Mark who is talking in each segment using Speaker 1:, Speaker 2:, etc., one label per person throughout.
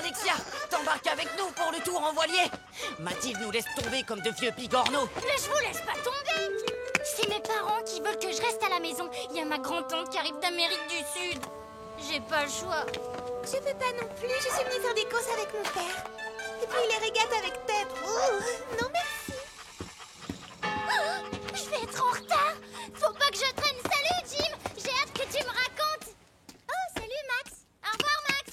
Speaker 1: Alexia, t'embarques avec nous pour le tour en voilier. Mathilde nous laisse tomber comme de vieux bigorneaux.
Speaker 2: Mais je vous laisse pas tomber. C'est mes parents qui veulent que je reste à la maison. Il y a ma grand-tante qui arrive d'Amérique du Sud. J'ai pas le choix.
Speaker 3: Je peux pas non plus, je suis venue faire des courses avec mon père. Et puis les régates avec Ted. Oh, non merci.
Speaker 2: Oh, je vais être en retard. Faut pas que je traîne. Salut, Jim. J'ai hâte que tu me racontes. Oh, salut, Max. Au revoir, Max.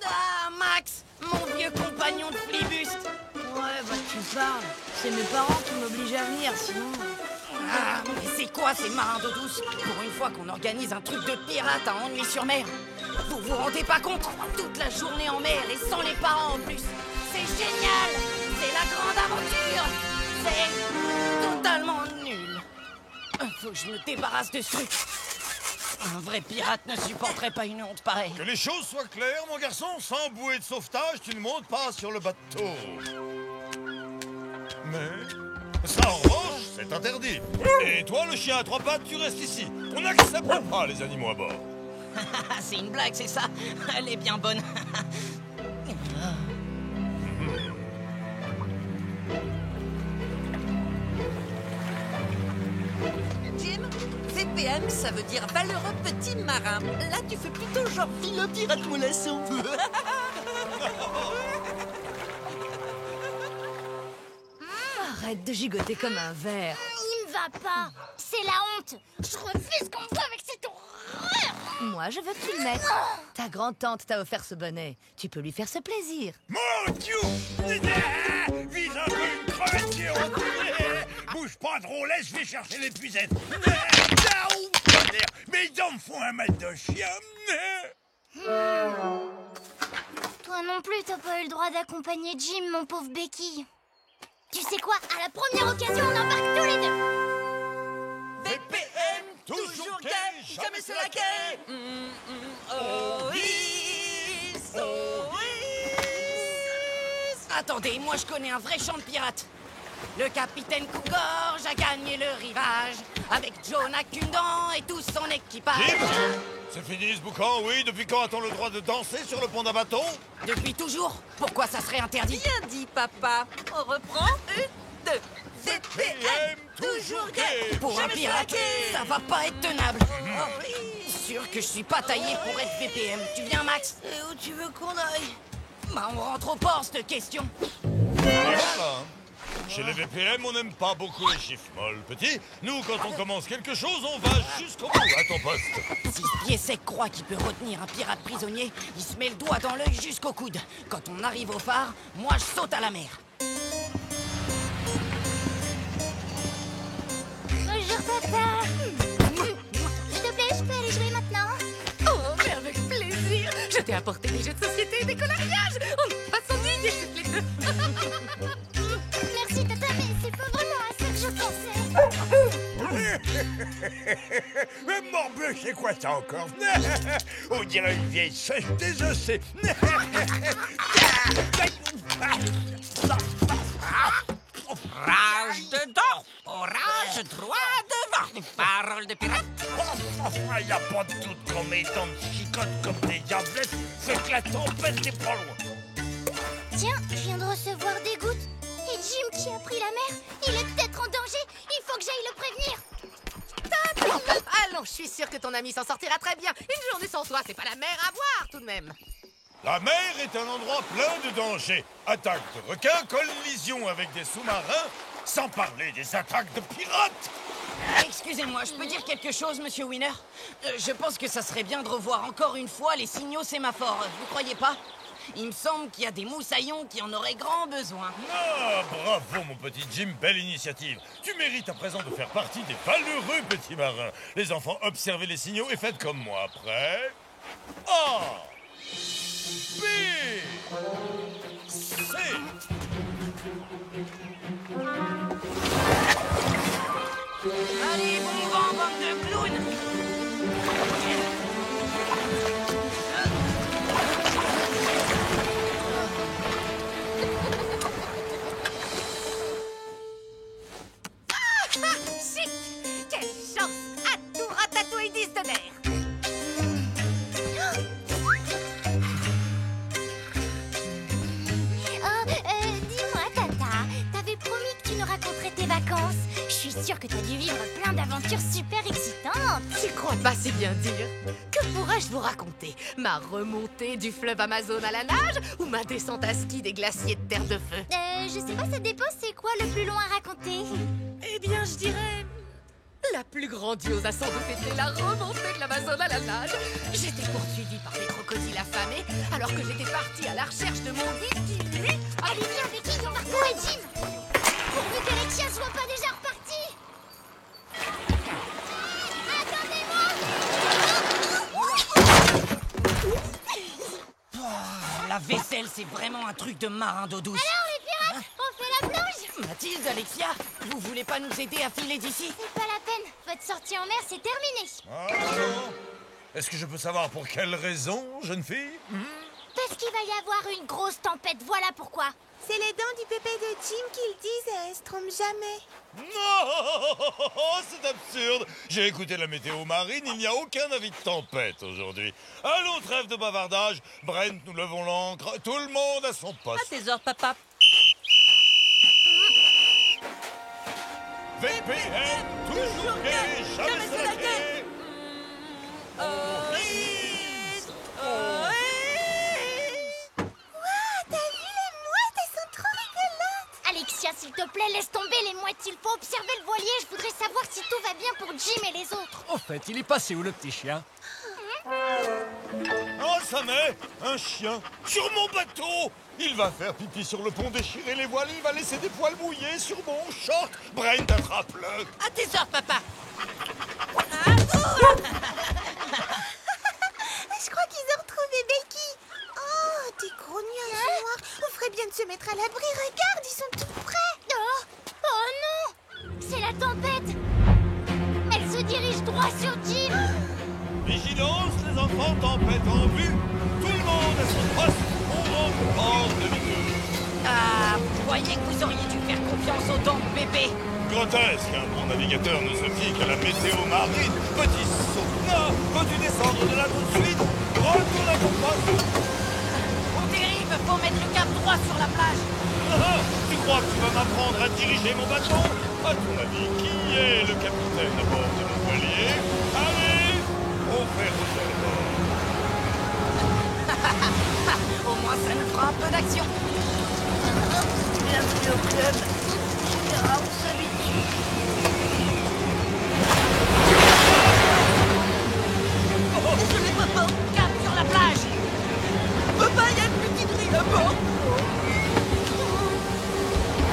Speaker 1: Ah, Max, mon vieux compagnon de flibuste.
Speaker 4: Ouais, bah tu parles. C'est mes parents qui m'obligent à venir, sinon...
Speaker 1: Ah, mais c'est quoi ces marins d'eau douce? Pour une fois qu'on organise un truc de pirate à Ennui-sur-Mer. Vous vous rendez pas compte? Toute la journée en mer et sans les parents en plus. C'est génial! C'est la grande aventure! C'est totalement nul. Faut que je me débarrasse de ce truc. Un vrai pirate ne supporterait pas une honte pareille.
Speaker 5: Que les choses soient claires, mon garçon, sans bouée de sauvetage, tu ne montes pas sur le bateau. Mais ça, en revanche, c'est interdit. Et toi, le chien à trois pattes, tu restes ici. On n'accepte pas les animaux à bord.
Speaker 1: C'est une blague, c'est ça? Elle est bien bonne.
Speaker 6: Jim, VPM, ça veut dire valeureux petit marin. Là, tu fais plutôt genre vilain pirate mollasson.
Speaker 4: Arrête de gigoter comme un verre.
Speaker 2: Il me va pas. C'est la honte. Je refuse qu'on me voit avec cette horreur.
Speaker 4: Moi, je veux que tu le mettes. Ta grand-tante t'a offert ce bonnet. Tu peux lui faire ce plaisir.
Speaker 5: Mon Dieu! Vise un peu une crevette qui est reculée. Bouge pas trop, laisse, je vais chercher l'épuisette. Mais ils en font un mal de chien.
Speaker 2: Toi non plus, t'as pas eu le droit d'accompagner Jim, mon pauvre béquille. Tu sais quoi? À la première occasion, on embarque tous les deux.
Speaker 6: VPM, toujours gay, jamais se laquer. Oh oui, oh oui.
Speaker 1: Attendez, moi je connais un vrai chant de pirate. Le capitaine Cougorge a gagné le rivage avec Jonah Cundan et tout son équipage.
Speaker 5: Jim, c'est fini ce boucan, oui. Depuis quand a-t-on le droit de danser sur le pont d'un bateau?
Speaker 1: Depuis toujours? Pourquoi ça serait interdit?
Speaker 6: Bien dit, papa. On reprend. 1, 2. VPM, toujours gay.
Speaker 1: Pour un
Speaker 6: jamais se
Speaker 1: pirate,
Speaker 6: laquer.
Speaker 1: ça va pas être tenable.
Speaker 6: Oh oui.
Speaker 1: Sûr que je suis pas taillé pour être VPM. Tu viens, Max?
Speaker 4: Et où tu veux qu'on aille?
Speaker 1: Bah, on rentre au port, cette question.
Speaker 5: Voilà. Chez les VPM, on n'aime pas beaucoup les chiffres molles, petit. Nous, quand on commence quelque chose, on va jusqu'au bout, à ton poste.
Speaker 1: Si ce pied sec croit qu'il peut retenir un pirate prisonnier, il se met le doigt dans l'œil jusqu'au coude. Quand on arrive au phare, moi je saute à la mer.
Speaker 2: Bonjour, papa. S'il te plaît, je peux aller jouer maintenant?
Speaker 6: Oh, mais avec plaisir. Je t'ai apporté des jeux de société et des coloriages. On ne va pas s'ennuyer toutes les deux.
Speaker 2: Merci, tata, mais c'est pas vraiment à ça que je pensais.
Speaker 5: Mais morbleu, c'est quoi ça encore? On dirait une vieille sèche des océans.
Speaker 6: Rage dedans, orage droit devant. Parole de pirate.
Speaker 5: Il n'y a pas de doute qu'on met dans de chicote comme des diablettes. C'est que la tempête n'est pas loin.
Speaker 2: Tiens, je viens de recevoir des gouttes. Et Jim qui a pris la mer, il est peut-être en danger. Il faut que j'aille le prévenir.
Speaker 6: Allons, je suis sûre que ton ami s'en sortira très bien. Une journée sans toi, c'est pas la mer à boire tout de même.
Speaker 5: La mer est un endroit plein de dangers. Attaques de requins, collisions avec des sous-marins, sans parler des attaques de pirates.
Speaker 1: Excusez-moi, je peux dire quelque chose, monsieur Winner? Je pense que ça serait bien de revoir encore une fois les signaux sémaphores, vous croyez pas? Il me semble qu'il y a des moussaillons qui en auraient grand besoin.
Speaker 5: Ah, bravo mon petit Jim, belle initiative. Tu mérites à présent de faire partie des valeureux petits marins. Les enfants, observez les signaux et faites comme moi. Prêt? A, B, C.
Speaker 1: Allez, bon vent, bande de clowns!
Speaker 6: Chic! Quelle chance! À tout ratatouille 10 de l'air!
Speaker 2: que t'as dû vivre plein d'aventures super excitantes.
Speaker 4: Tu crois pas si bien dire? Que pourrais-je vous raconter? Ma remontée du fleuve Amazon à la nage ou ma descente à ski des glaciers de Terre de Feu?
Speaker 2: Je sais pas, ça dépend, c'est quoi le plus long à raconter?
Speaker 4: Eh bien, je dirais... La plus grandiose a sans doute été la remontée de l'Amazon à la nage. J'étais poursuivie par des crocodiles affamés alors que j'étais partie à la recherche de mon guide qui, lui...
Speaker 2: Allez, viens, Becky, on va retrouver Jim. Pourvu qu'Alexia soit pas déjà repartie.
Speaker 1: La vaisselle, c'est vraiment un truc de marin d'eau douce.
Speaker 2: Alors, les pirates, on fait la plonge?
Speaker 1: Mathilde, Alexia, vous voulez pas nous aider à filer d'ici?
Speaker 2: C'est pas la peine, votre sortie en mer, c'est terminé.
Speaker 5: Ah, non. Est-ce que je peux savoir pour quelle raison, jeune fille?
Speaker 2: Parce qu'il va y avoir une grosse tempête, voilà pourquoi.
Speaker 3: C'est les dents du pépé de Jim qui le disent et elles se trompent jamais.
Speaker 5: Non, c'est absurde. J'ai écouté la météo marine, il n'y a aucun avis de tempête aujourd'hui. Allons, trêve de bavardage. Brent, nous levons l'ancre. Tout le monde à son
Speaker 6: À
Speaker 5: poste.
Speaker 6: tes ordres, papa.
Speaker 5: VPN, toujours gay, jamais salaqué.
Speaker 3: T'as vu les mouettes? Elles sont trop rigolotes.
Speaker 2: Alexia, s'il te plaît, laisse tomber les mouettes. Il faut observer le voilier. Je voudrais savoir si tout va bien pour Jim et les autres.
Speaker 7: Au fait, il est passé où le petit chien?
Speaker 5: Oh, ça met un chien sur mon bateau. Il va faire pipi sur le pont, déchirer les voiles, il va laisser des poils mouillés sur mon short. Brent, attrape-le.
Speaker 6: À tes ordres, papa.
Speaker 3: Je crois qu'ils ont retrouvé Becky. Oh, des gros nuages noirs. On ferait bien de se mettre à l'abri. Regarde, ils sont tout près.
Speaker 2: Oh non! C'est la tempête! Elle se dirige droit sur Jim!
Speaker 5: Vigilance, les enfants, tempête en vue. Tout le monde à son poste. On rentre hors de vue.
Speaker 1: Ah, vous voyez que vous auriez dû faire confiance aux dents de bébé.
Speaker 5: Grotesque, un bon navigateur ne se fie qu'à la météo marine. Petit sauna, peux-tu descendre de là tout de suite? Retourne à ton poste.
Speaker 1: On dérive, faut mettre le cap droit sur la plage.
Speaker 5: Ah, tu crois que tu vas m'apprendre à diriger mon bateau? À ton avis, qui est le capitaine à bord de mon voilier? Allez, on fait rouler le bord.
Speaker 1: Au moins, ça nous fera un peu d'action.
Speaker 4: Bienvenue au club. Ah, on s'habitue.
Speaker 1: Cap sur la plage.
Speaker 6: Papa, il y a une petite rue là-bas.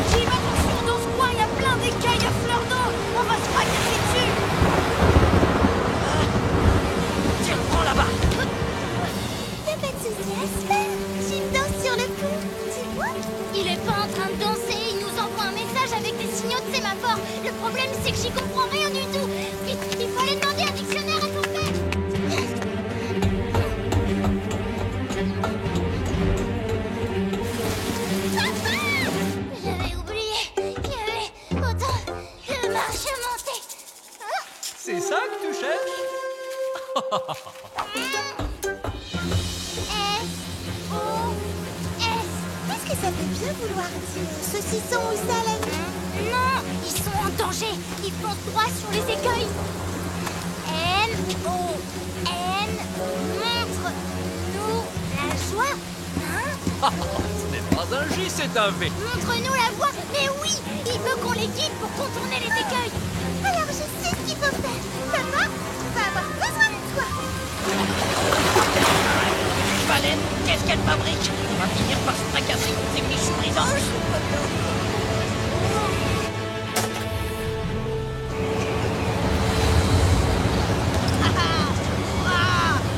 Speaker 2: Jim, attention dans ce coin, il y a plein d'écailles à fleurs d'eau! On va se fracasser dessus!
Speaker 1: Tiens, prends là-bas.
Speaker 3: Y'a pas de souci à se faire. Jim danse sur le pont. Tu vois?
Speaker 2: Il est pas en train de danser, il nous envoie un message avec des signaux de sémaphore. Le problème, c'est que j'y comprends rien du tout. Il fallait demander un dictionnaire à ton père. J'avais oublié qu'il y avait autant de marches à monter.
Speaker 7: C'est ça que tu cherches?
Speaker 2: S-O-S.
Speaker 3: Est-ce que ça peut bien vouloir dire saucisson ou salade?
Speaker 2: Non, ils sont en danger. Ils foncent droit sur les écueils. M-O-N, montre-nous la joie. Hein?
Speaker 7: Ce n'est pas un J, c'est un V.
Speaker 2: Montre-nous la voie. Mais oui, il veut qu'on les guide pour contourner les écueils.
Speaker 3: Alors je sais ce qu'il faut faire. Maman, on va avoir besoin de toi.
Speaker 1: Baleine, qu'est-ce qu'elle fabrique? On va finir par se fracasser contre ces bichous brisants.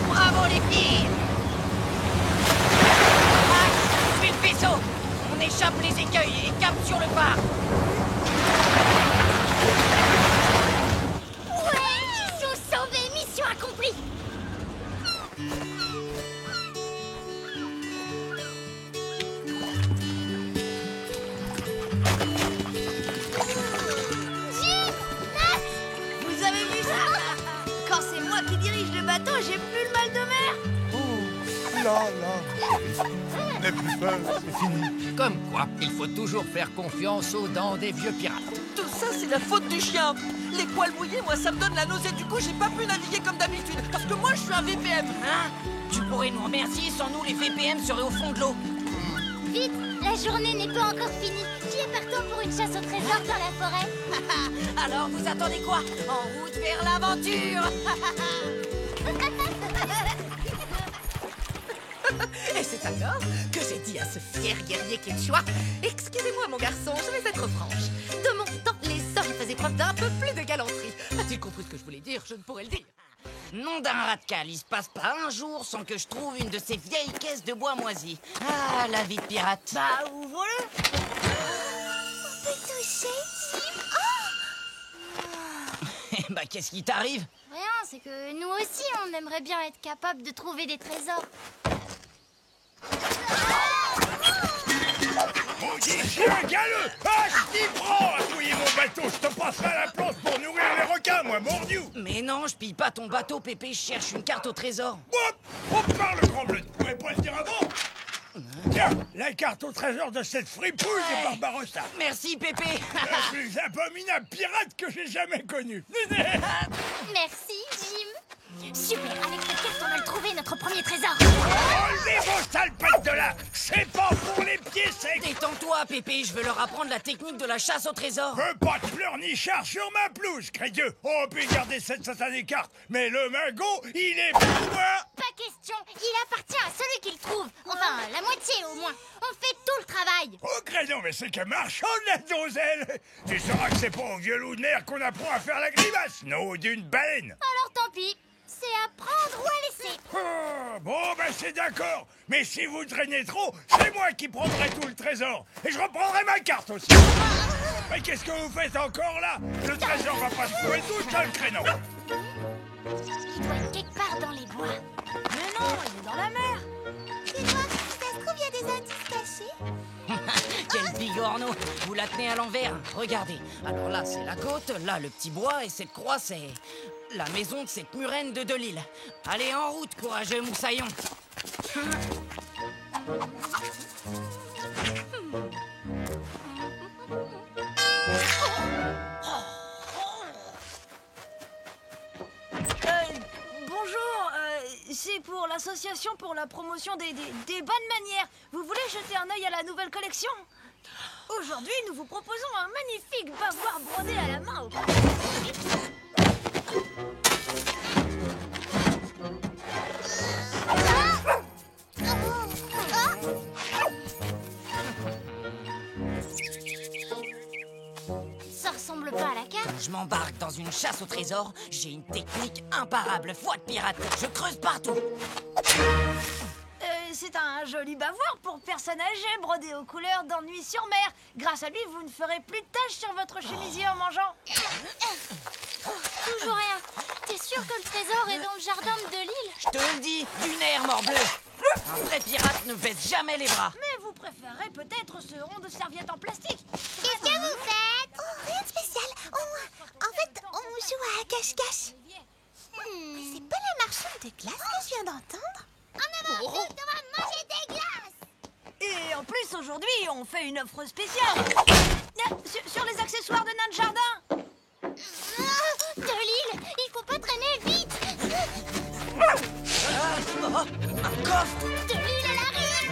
Speaker 1: Bravo les filles! Max, suis le vaisseau! On échappe les écueils et cap sur le phare!
Speaker 2: Ouais, ils sont sauvés. Mission accomplie. Jim, Max,
Speaker 4: Vous avez vu ça? Quand c'est moi qui dirige le bateau, j'ai plus le mal de mer.
Speaker 5: N'aie plus peur, c'est fini.
Speaker 7: Comme quoi, il faut toujours faire confiance aux dents des vieux pirates.
Speaker 6: Tout ça, c'est la faute du chien. Les poils mouillés, moi, ça me donne la nausée. Du coup, j'ai pas pu naviguer comme d'habitude. Parce que moi, je suis un VPM.
Speaker 1: Hein? Tu pourrais nous remercier, sans nous, les VPM seraient au fond de l'eau.
Speaker 2: Vite, la journée n'est pas encore finie. Qui est partant pour une chasse au trésor dans la forêt?
Speaker 1: Alors, vous attendez quoi? En route vers l'aventure.
Speaker 4: Et c'est alors que j'ai dit à ce fier guerrier quechua: excusez-moi, mon garçon, je vais être franche. De mon temps, les hommes faisaient preuve d'un peu plus de galanterie. A-t-il compris ce que je voulais dire? Je ne pourrais le dire.
Speaker 1: Nom d'un rat de cale, il se passe pas un jour sans que je trouve une de ces vieilles caisses de bois moisi. Ah, la vie de pirate.
Speaker 3: Bah, ouvrons-le. On peut toucher, Jim.
Speaker 1: Bah, qu'est-ce qui t'arrive?
Speaker 2: Rien, c'est que nous aussi, on aimerait bien être capable de trouver des trésors.
Speaker 5: Maudit chien galeux! Ah, je t'y prends à fouiller mon bateau! Je te passerai à la planche pour nourrir les requins, moi, mordiou!
Speaker 1: Mais non, je pille pas ton bateau, Pépé, je cherche une carte au trésor.
Speaker 5: Hop! On parle, grand bleu! Tu pouvais pas le dire avant? Tiens, la carte au trésor de cette fripouille de Barbarossa!
Speaker 1: Merci, Pépé.
Speaker 5: La plus abominable pirate que j'ai jamais connue!
Speaker 2: Merci, Jim. Super, avec cette carte, on va le trouver, notre premier trésor.
Speaker 5: Enlevez vos sales pattes de là! C'est pas pour les pieds secs!
Speaker 1: Détends-toi, Pépé, je veux leur apprendre la technique de la chasse au trésor.
Speaker 5: Veux pas de pleurnichard sur ma pelouse, crédieux! On peut garder cette satanée carte, mais le magot, il est pour moi!
Speaker 2: Pas question, il appartient à celui qui le trouve. Enfin, la moitié au moins. On fait tout le travail.
Speaker 5: Oh, crédon, mais c'est que marchand de la donzelle! Tu sauras que c'est pas au vieux loup de nerf qu'on apprend à faire la grimace, non, d'une baleine!
Speaker 2: Alors tant pis, c'est à prendre ou à laisser.
Speaker 5: Ah, bon, ben c'est d'accord, mais si vous traînez trop, c'est moi qui prendrai tout le trésor, et je reprendrai ma carte aussi! Mais qu'est-ce que vous faites encore là? Le trésor va pas se trouver tout seul, créneau!
Speaker 2: Il doit être quelque part dans les bois.
Speaker 3: Mais non, il est dans la mer. Dis-moi, si ça se trouve, il y a des indices cachés.
Speaker 1: Quel bigorneau. Vous la tenez à l'envers. Regardez. Alors là, c'est la côte, là, le petit bois, et cette croix, c'est la maison de cette murène de Delisle. Allez, en route, courageux moussaillon.
Speaker 3: Bonjour, c'est pour l'association pour la promotion des bonnes manières. Vous voulez jeter un œil à la nouvelle collection? Aujourd'hui, nous vous proposons un magnifique bavoir brodé à la main.
Speaker 2: Ça ressemble pas à la carte.
Speaker 1: Je m'embarque dans une chasse au trésor. J'ai une technique imparable. Foi de pirate. Je creuse partout.
Speaker 3: C'est un joli bavoir pour personnes âgées brodé aux couleurs d'Ennui sur mer. Grâce à lui, vous ne ferez plus de taches sur votre chemisier en mangeant.
Speaker 2: Toujours rien. T'es sûr que le trésor est dans le jardin de Delisle?
Speaker 1: Je te le dis, du nerf, morbleu. Un vrai pirate ne baisse jamais les bras.
Speaker 3: Mais vous préférez peut-être ce rond de serviette en plastique.
Speaker 2: Qu'est-ce que vous faites?
Speaker 3: Oh, rien de spécial. En fait, on joue à cache-cache. C'est pas la marchande de glace que je viens d'entendre?
Speaker 2: En avant, on va manger des glaces.
Speaker 3: Et en plus, aujourd'hui, on fait une offre spéciale. Sur les accessoires de notre jardin.
Speaker 2: Delisle, il faut pas traîner vite.
Speaker 1: Un coffre.
Speaker 2: Delisle, elle arrive.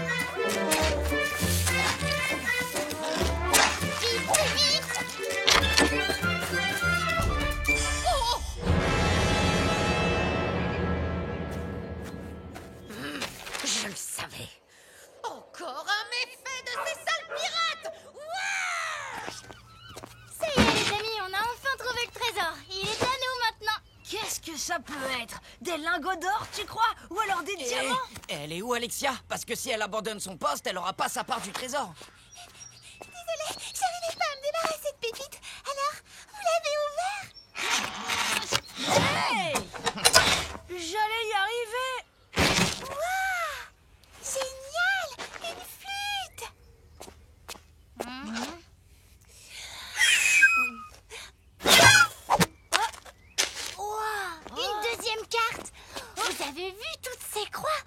Speaker 2: Vite, vite.
Speaker 4: Je le savais. Encore un méfait de ces sales pirates. Ouais!
Speaker 2: Ça y est, les amis, on a enfin trouvé le trésor. Il est à nous maintenant.
Speaker 3: Qu'est-ce que ça peut être? Des lingots d'or, tu crois? Ou alors des diamants?
Speaker 1: Elle est où, Alexia? Parce que si elle abandonne son poste, elle aura pas sa part du trésor.
Speaker 3: Désolée, j'arrivais pas à me débarrasser de Pépite. Alors, vous l'avez ouvert? Hey! J'allais y arriver. Waouh! Génial! Une flûte!
Speaker 2: Une deuxième carte. Vous avez vu toutes ces croix?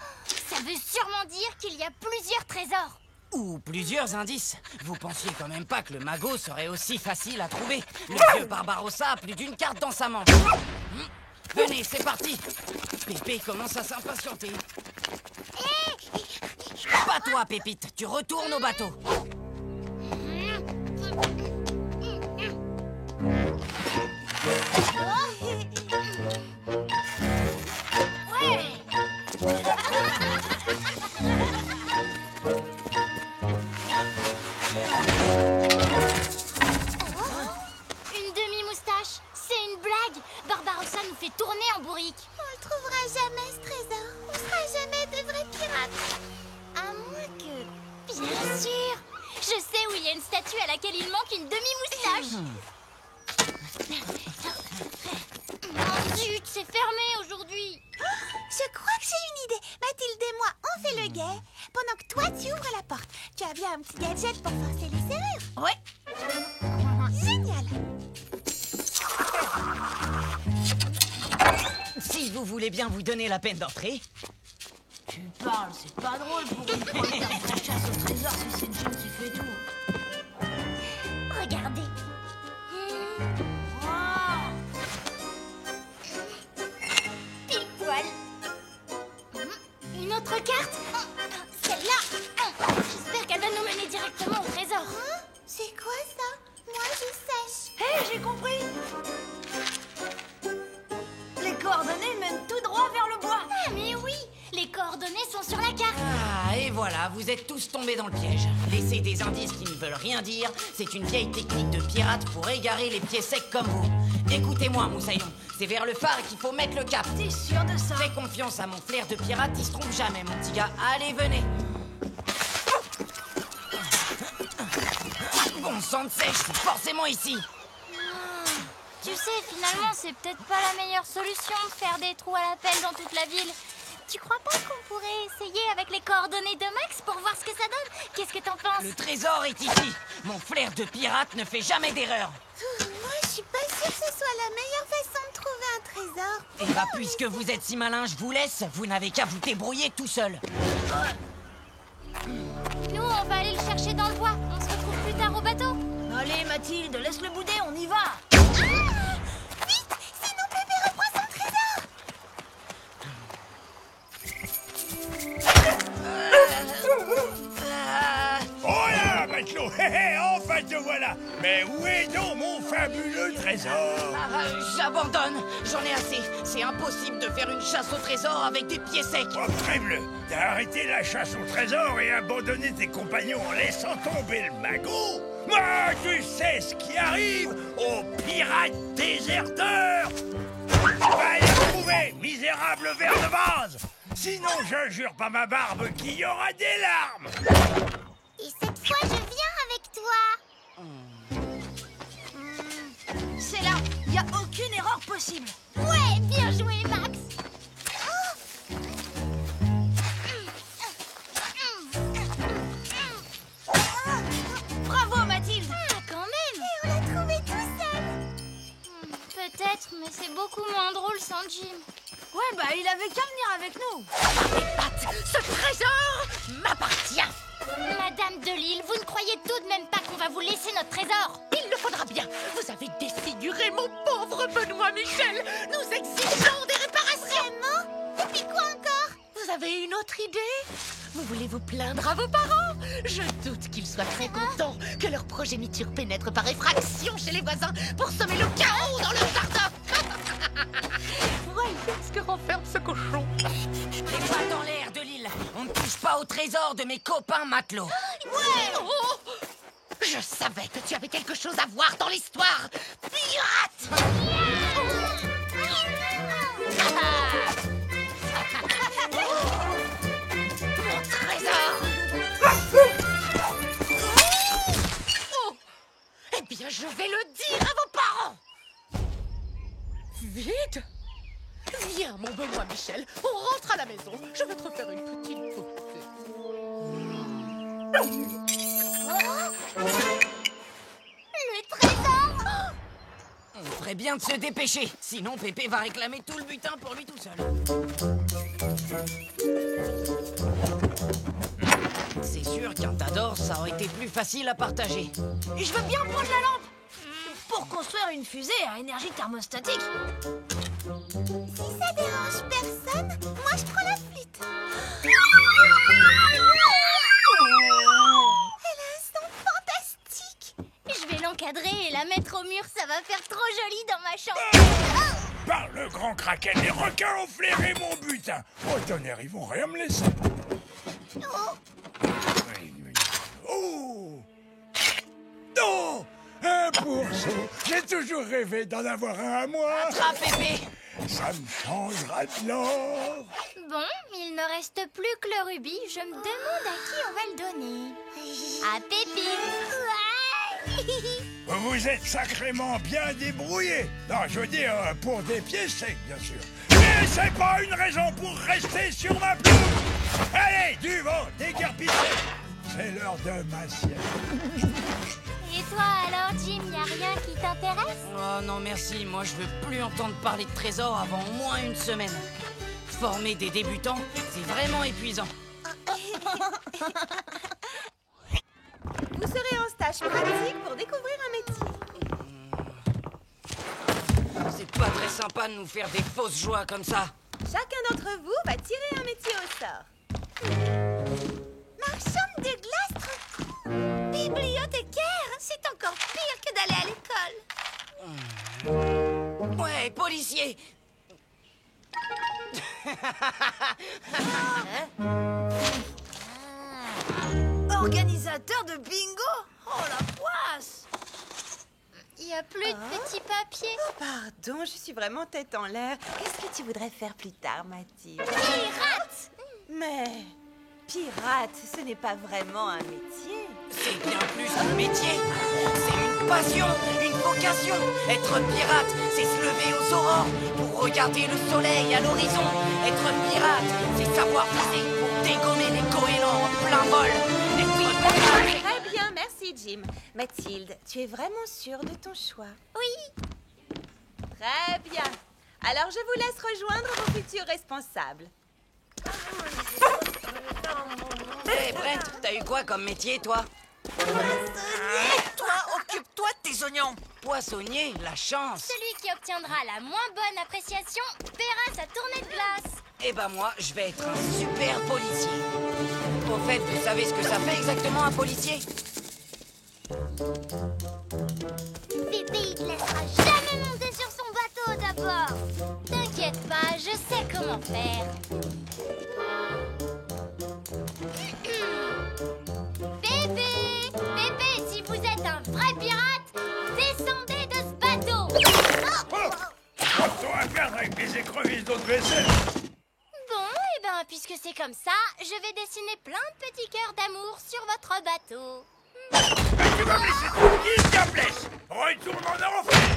Speaker 2: Ça veut sûrement dire qu'il y a plusieurs trésors.
Speaker 1: Ou plusieurs indices. Vous pensiez quand même pas que le magot serait aussi facile à trouver. Le vieux Barbarossa a plus d'une carte dans sa manche. Venez, c'est parti. Pépé commence à s'impatienter. Pas toi, Pépite, tu retournes au bateau.
Speaker 2: Une demi-moustache, c'est une blague. Barbarossa nous fait tourner en bourrique. On le trouvera jamais, ce trésor. On sera jamais de vrais pirates. À moins que... Bien sûr. Je sais où il y a une statue à laquelle il manque une demi-moustache. Oh zut, c'est fermé aujourd'hui.
Speaker 8: Je crois que j'ai une idée. Mathilde et moi, on fait le guet. Pendant que toi, tu ouvres la porte. Tu as bien un petit gadget pour forcer les serrures.
Speaker 3: Ouais.
Speaker 8: Génial.
Speaker 1: Si vous voulez bien vous donner la peine d'entrer.
Speaker 3: Tu parles, c'est pas drôle pour une première de chasse au trésor si c'est Jim qui fait tout.
Speaker 2: Regardez. Pile poil. Une autre carte. Celle-là. J'espère qu'elle va nous mener directement au trésor.
Speaker 8: C'est quoi ça? Moi, je sèche.
Speaker 3: Hé, j'ai compris. Les coordonnées mènent tout droit vers le bois.
Speaker 2: Ah, mais oui, les coordonnées sont sur la carte.
Speaker 1: Ah, et voilà, vous êtes tous tombés dans le piège. Laisser des indices qui ne veulent rien dire, c'est une vieille technique de pirate pour égarer les pieds secs comme vous. Écoutez-moi, Moussaillon, c'est vers le phare qu'il faut mettre le cap.
Speaker 3: T'es sûr de ça?
Speaker 1: Fais confiance à mon flair de pirate, il se trompe jamais, mon petit gars. Allez, venez. Bon sang de sèche, c'est forcément ici.
Speaker 2: Tu sais, finalement, c'est peut-être pas la meilleure solution de faire des trous à la pelle dans toute la ville. Tu crois pas qu'on pourrait essayer avec les coordonnées de Max pour voir ce que ça donne? Qu'est-ce que t'en penses?
Speaker 1: Le trésor est ici. Mon flair de pirate ne fait jamais d'erreur.
Speaker 8: Moi, je suis pas sûre que ce soit la meilleure façon de trouver un trésor.
Speaker 1: Et bah, puisque vous êtes si malin, je vous laisse. Vous n'avez qu'à vous débrouiller tout seul.
Speaker 2: Nous, on va aller le chercher dans le bois. On se retrouve plus tard au bateau.
Speaker 3: Allez, Mathilde, laisse le boudet, on y va.
Speaker 8: Vite, sinon Pépé reprend son trésor.
Speaker 5: Oh là, matelot, hé hé, enfin te voilà. Mais où est donc mon fabuleux trésor?
Speaker 1: J'abandonne. J'en ai assez. C'est impossible de faire une chasse au trésor avec des pieds secs.
Speaker 5: Oh, crève-le. T'as arrêté la chasse au trésor et abandonné tes compagnons en laissant tomber le magot? Moi, tu sais ce qui arrive aux pirates déserteurs. Va les retrouver, misérable ver de base. Sinon, je jure par ma barbe qu'il y aura des larmes.
Speaker 2: Et cette fois, je viens avec toi.
Speaker 3: C'est là, y a aucune erreur possible.
Speaker 2: Ouais, bien joué, Max.
Speaker 3: Bravo, Mathilde.
Speaker 2: Ah, quand même.
Speaker 8: Et on l'a trouvé tout seul.
Speaker 2: Peut-être, mais c'est beaucoup moins drôle sans Jim.
Speaker 3: Ouais, bah il avait qu'à venir avec nous.
Speaker 4: Ce trésor m'appartient.
Speaker 2: Madame de Lille, vous ne croyez tout de même pas qu'on va vous laisser notre trésor?
Speaker 4: Il le faudra bien. Vous avez défiguré mon pauvre Benoît Michel. Nous exigeons des réparations.
Speaker 8: Vraiment? Et puis quoi encore?
Speaker 4: Vous avez une autre idée? Vous voulez vous plaindre à vos parents? Je doute qu'ils soient très contents que leur progéniture pénètre par effraction chez les voisins pour semer le chaos dans leur jardin. Voyez ce que renferme ce cochon.
Speaker 1: Les bras dans l'air de l'île. On ne touche pas au trésor de mes copains matelots.
Speaker 4: Ouais. Oh, je savais que tu avais quelque chose à voir dans l'histoire. Pirate. Mon trésor. Oh. Eh bien, je vais le dire à vos parents. Vite. Viens, mon Benoît Michel, on rentre à la maison. Je vais te refaire une petite poupée.
Speaker 2: Le trésor.
Speaker 1: On ferait bien de se dépêcher. Sinon, Pépé va réclamer tout le butin pour lui tout seul. C'est sûr qu'un tas d'or, ça aurait été plus facile à partager.
Speaker 3: Et je veux bien prendre la lampe pour construire une fusée à énergie thermostatique.
Speaker 8: Si ça dérange personne, moi je prends la flûte. Elle a un son fantastique.
Speaker 2: Je vais l'encadrer et la mettre au mur, ça va faire trop joli dans ma chambre.
Speaker 5: Par le grand kraken, les requins ont flairé mon butin. Oh tonnerre, ils vont rien me laisser. Oh! Non! Un pourceau! J'ai toujours rêvé d'en avoir un à moi.
Speaker 1: Attrape, Pépé!
Speaker 5: Ça me changera de l'or.
Speaker 2: Bon, il ne reste plus que le rubis. Je me demande à qui on va le donner. À Pépine. Ouais.
Speaker 5: Vous êtes sacrément bien débrouillés. Non, je veux dire, pour des pieds secs, bien sûr. Mais c'est pas une raison pour rester sur ma pelouse. Allez, du vent, déguerpissez. C'est l'heure de ma sieste.
Speaker 2: Et toi alors, Jim, y a rien qui t'intéresse?
Speaker 1: Oh non, merci. Moi, je veux plus entendre parler de trésors avant au moins une semaine. Former des débutants, c'est vraiment épuisant.
Speaker 8: Vous serez en stage pratique pour découvrir un métier.
Speaker 1: C'est pas très sympa de nous faire des fausses joies comme ça.
Speaker 8: Chacun d'entre vous va tirer un métier au sort. Marchande de glace, trop cool. Bibliothécaire, c'est encore pire que d'aller à l'école.
Speaker 1: Ouais, policier.
Speaker 3: Organisateur de bingo? Oh la poisse!
Speaker 2: Il n'y a plus de petits papiers.
Speaker 8: Oh, pardon, je suis vraiment tête en l'air. Qu'est-ce que tu voudrais faire plus tard, Mathilde?
Speaker 2: Pirate!
Speaker 8: Mais pirate, ce n'est pas vraiment un métier.
Speaker 1: C'est bien plus qu'un métier. C'est une passion, une vocation. Être pirate, c'est se lever aux aurores pour regarder le soleil à l'horizon. Être pirate, c'est savoir viser pour dégommer les goélands en plein vol. Être pirate...
Speaker 8: Très bien, merci Jim. Mathilde, tu es vraiment sûre de ton choix?
Speaker 2: Oui.
Speaker 8: Très bien. Alors je vous laisse rejoindre vos futurs responsables.
Speaker 1: Hé, Brent, t'as eu quoi comme métier, toi?
Speaker 6: Toi, occupe-toi de tes oignons.
Speaker 1: Poissonnier, la chance.
Speaker 2: Celui qui obtiendra la moins bonne appréciation paiera sa tournée de glace.
Speaker 1: Eh ben moi, je vais être un super policier. Au fait, vous savez ce que ça fait exactement un policier?
Speaker 2: Pépé, il te laissera jamais monter sur son bateau d'abord. T'inquiète pas, je sais comment faire. Pépé, Pépé, si vous êtes un vrai pirate, descendez de ce bateau.
Speaker 5: Toi à perdre avec des écrevisses d'eau de vaisselle.
Speaker 2: Bon, et ben, puisque c'est comme ça, je vais dessiner plein de petits cœurs d'amour sur votre bateau.
Speaker 5: Tu vas me laisser tranquille, diablesse. Retourne en enfer.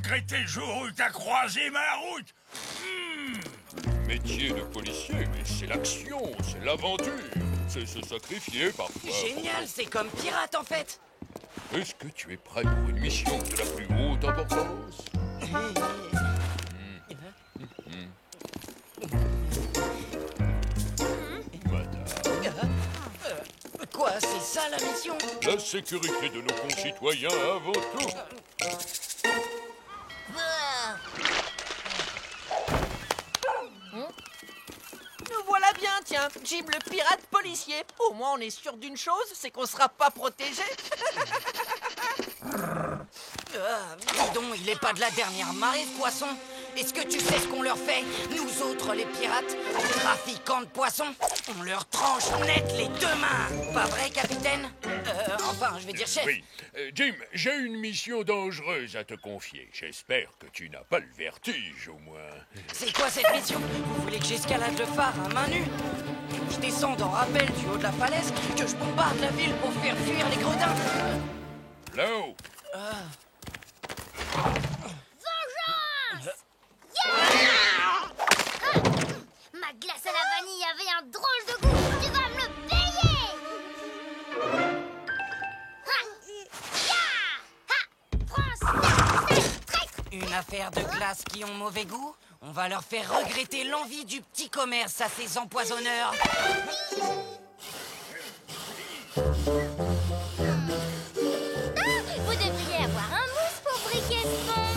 Speaker 5: Regretter le jour où t'as croisé ma route.
Speaker 9: Métier de policier, mais c'est l'action, c'est l'aventure, c'est se sacrifier parfois.
Speaker 1: Génial, c'est comme pirate en fait.
Speaker 9: Est-ce que tu es prêt pour une mission de la plus haute importance?
Speaker 1: Madame. Quoi, c'est ça la mission?
Speaker 9: La sécurité de nos concitoyens avant tout.
Speaker 6: Nous voilà bien, tiens. Jim le pirate policier. Au moins, on est sûr d'une chose, c'est qu'on sera pas protégé.
Speaker 1: Dis donc, il est pas de la dernière marée, ce poisson. Est-ce que tu sais ce qu'on leur fait? Nous autres, les pirates, les trafiquants de poissons, on leur tranche net les deux mains. Pas vrai, capitaine? Enfin, je vais dire chef.
Speaker 9: Oui. Jim, j'ai une mission dangereuse à te confier. J'espère que tu n'as pas le vertige, au moins.
Speaker 1: C'est quoi cette mission? Vous voulez que j'escalade le phare à main nue? Que je descende en rappel du haut de la falaise? Que je bombarde la ville pour faire fuir les gredins?
Speaker 9: Là-haut.
Speaker 2: Vengeance! Ma glace à la vanille avait un drôle de goût. Tu vas me le payer.
Speaker 1: Une affaire de glace qui ont mauvais goût? On va leur faire regretter l'envie du petit commerce à ces empoisonneurs.
Speaker 2: Vous devriez avoir un mousse pour briquer ce fond.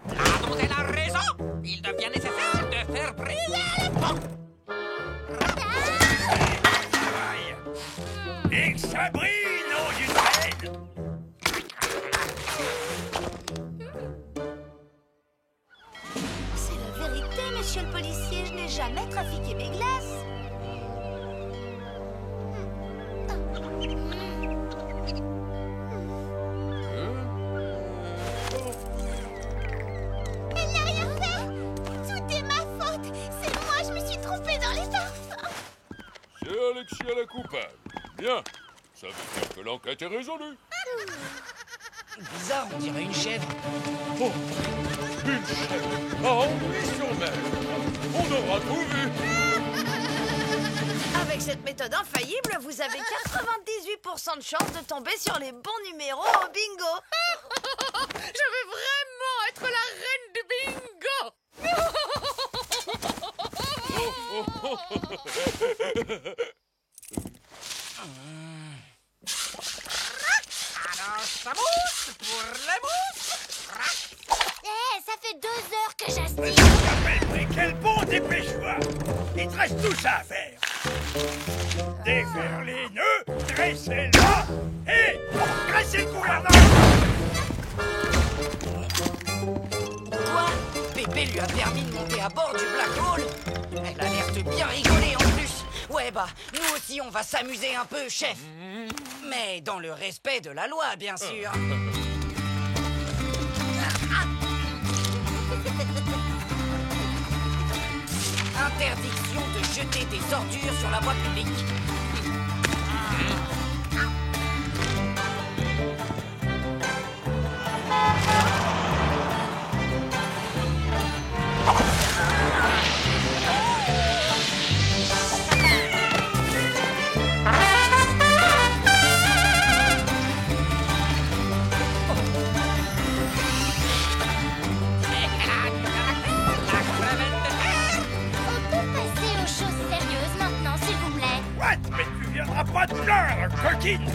Speaker 6: Là dont elle a raison, il devient nécessaire de faire briller les ponts.
Speaker 5: Et que ça brille, nom d'une reine!
Speaker 3: C'est la vérité, monsieur le policier. Je n'ai jamais trafiqué mes glaces.
Speaker 8: Elle n'a rien fait. Tout est ma faute. C'est moi, je me suis trompée dans les parfums.
Speaker 9: C'est Alexia la coupable. Bien. Ça veut dire que l'enquête est résolue.
Speaker 1: Bizarre, on dirait une chèvre.
Speaker 9: Oh, une chèvre à Henry-sur-Mer. On aura tout vu.
Speaker 3: Avec cette méthode infaillible, vous avez 98% de chance de tomber sur les bons numéros au bingo.
Speaker 4: Je veux vraiment être la reine du bingo.
Speaker 6: Alors, ça mousse pour les mousses.
Speaker 2: Ça fait 2 heures que j'aspire.
Speaker 5: Mais quel bon dépêche-toi! Il te reste tout ça à faire! Défaire les nœuds, dresser-la et dresser le gouvernement!
Speaker 1: Quoi? Pépé lui a permis de monter à bord du Black Hole? Elle a l'air de bien rigoler en plus. Ouais bah, nous aussi on va s'amuser un peu, chef. Mais dans le respect de la loi, bien sûr. Interdiction de jeter des ordures sur la voie publique.
Speaker 2: On peut passer aux choses sérieuses maintenant, s'il vous plaît.
Speaker 5: What? Mais tu viendras pas te plaindre, coquine!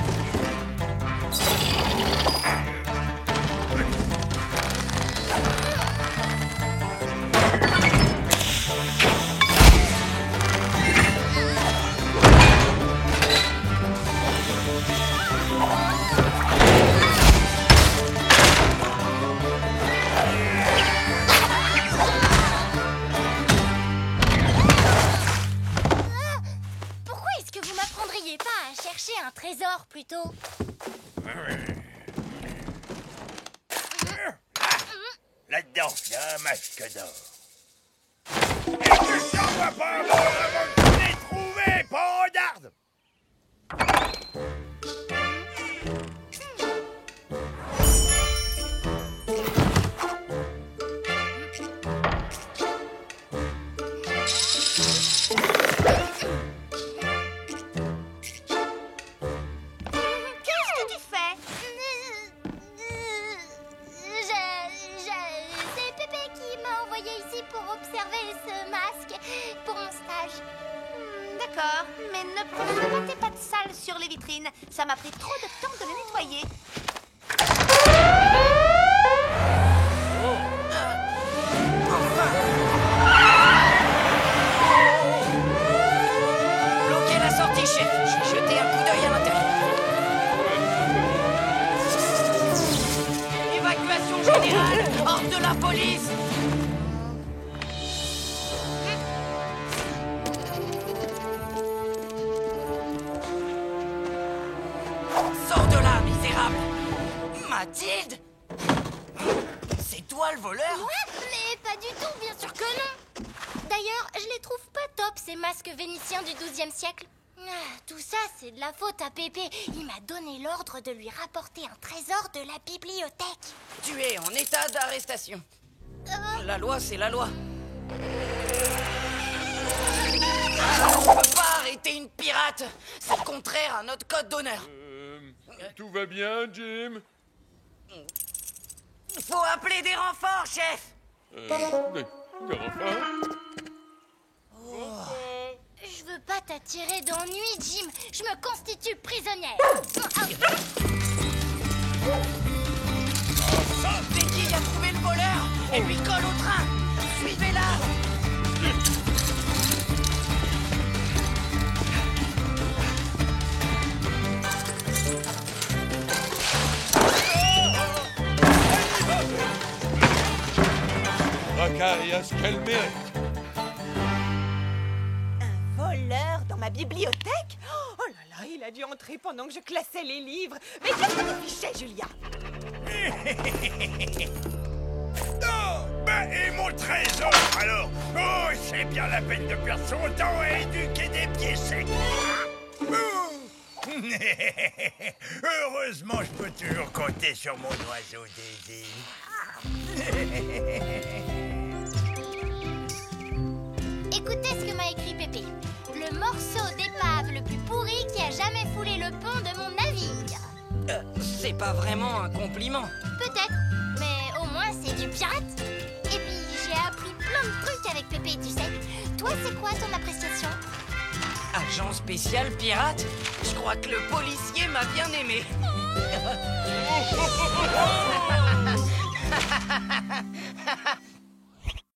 Speaker 2: Pourquoi est-ce que vous m'apprendriez pas à chercher un trésor plutôt?
Speaker 5: Là-dedans, il y a un masque d'or. Et tu t'en vas pas un mot avant que je l'ai trouvé, pandarde!
Speaker 3: Qu'est-ce que tu fais?
Speaker 2: C'est Pépé qui m'a envoyé ici pour observer ce masque pour mon stage.
Speaker 3: D'accord, mais ne pose pas tes pattes sales sur les vitrines. Ça m'a pris trop de temps de les nettoyer.
Speaker 1: Bloquez la sortie, chef. Je vais jeter un coup d'œil à l'intérieur. Évacuation Évacuation générale. Hors de la police. Sors de là, misérable. Mathilde. C'est toi le voleur?
Speaker 2: Moi? Mais pas du tout, bien sûr que non. D'ailleurs, je les trouve pas top, ces masques vénitiens du XIIe siècle. Tout ça, c'est de la faute à Pépé. Il m'a donné l'ordre de lui rapporter un trésor de la bibliothèque.
Speaker 1: Tu es en état d'arrestation. La loi, c'est la loi. On peut pas arrêter une pirate. C'est contraire à notre code d'honneur.
Speaker 9: Tout va bien, Jim?
Speaker 1: Faut appeler des renforts, chef.
Speaker 9: Des renforts?
Speaker 2: Je veux pas t'attirer d'ennui, Jim. Je me constitue prisonnière.
Speaker 1: C'est qui a trouvé le voleur? Et lui colle au train. Suivez-la.
Speaker 9: Racaille à ce qu'elle mérite.
Speaker 10: Voleur dans ma bibliothèque? Oh là là, il a dû entrer pendant que je classais les livres. Mais qu'est-ce que tu fichais, Julia?
Speaker 5: Oh, bah, et mon trésor, alors? Oh, c'est bien la peine de perdre son temps à éduquer des pieds secs. Heureusement, je peux toujours compter sur mon oiseau des
Speaker 2: Écoutez ce que m'a écrit Pépé. Le morceau d'épave le plus pourri qui a jamais foulé le pont de mon navire.
Speaker 1: C'est pas vraiment un compliment.
Speaker 2: Peut-être, mais au moins c'est du pirate. Et puis j'ai appris plein de trucs avec Pépé, tu sais. Toi, c'est quoi ton appréciation?
Speaker 1: Agent spécial pirate? Je crois que le policier m'a bien aimé.